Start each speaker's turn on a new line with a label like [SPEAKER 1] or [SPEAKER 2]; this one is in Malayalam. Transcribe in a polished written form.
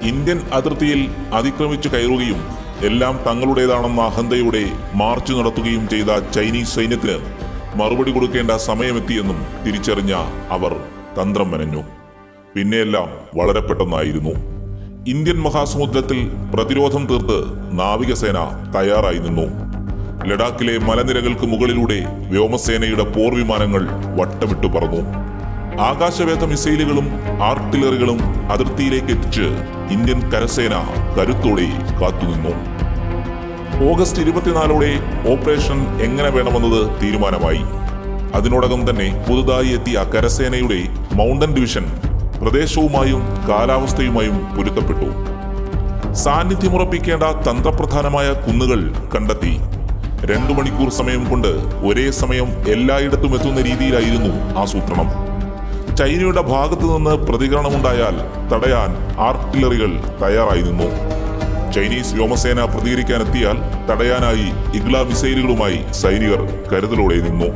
[SPEAKER 1] ഇന്ത്യൻ അതിർത്തിയിൽ അതിക്രമിച്ചു കയറുകയും എല്ലാം തങ്ങളുടേതാണെന്ന അഹന്തയോടെ മാർച്ച് നടത്തുകയും ചെയ്ത ചൈനീസ് സൈന്യത്തിന് മറുപടി കൊടുക്കേണ്ട സമയമെത്തിയെന്നും തിരിച്ചറിഞ്ഞ അവർ തന്ത്രം മെനഞ്ഞു. പിന്നെയെല്ലാം വളരെ പെട്ടെന്നായിരുന്നു. ഇന്ത്യൻ മഹാസമുദ്രത്തിൽ പ്രതിരോധം തീർത്ത് നാവികസേന തയ്യാറായി നിന്നു. ലഡാക്കിലെ മലനിരകൾക്ക് മുകളിലൂടെ വ്യോമസേനയുടെ പോർവിമാനങ്ങൾ വട്ടമിട്ടു പറന്നു. ആകാശവേധ മിസൈലുകളും ആർട്ടിലറികളും അതിർത്തിയിലേക്ക് എത്തിച്ച് ഇന്ത്യൻ കരസേന കരുത്തോടെ കാത്തുനിന്നു. ഓഗസ്റ്റ് 24 ഓപ്പറേഷൻ എങ്ങനെ വേണമെന്നത് തീരുമാനമായി. അതിനോടകം തന്നെ പുതുതായി എത്തിയ കരസേനയുടെ മൗണ്ടൻ ഡിവിഷൻ പ്രദേശവുമായും കാലാവസ്ഥയുമായും പൊരുത്തപ്പെട്ടു. സാന്നിധ്യമുറപ്പിക്കേണ്ട തന്ത്രപ്രധാനമായ കുന്നുകൾ കണ്ടെത്തി. 2 മണിക്കൂർ സമയം കൊണ്ട് ഒരേ സമയം എല്ലായിടത്തും എത്തുന്ന രീതിയിലായിരുന്നു ആസൂത്രണം. ചൈനയുടെ ഭാഗത്തു നിന്ന് പ്രതികരണമുണ്ടായാൽ തടയാൻ ആർട്ടിലറികൾ തയ്യാറായി നിന്നു. ചൈനീസ് വ്യോമസേന പ്രതികരിക്കാനെത്തിയാൽ തടയാനായി ഇഗ്ല മിസൈലുകളുമായി സൈനികർ കരുതലോടെ നിന്നു.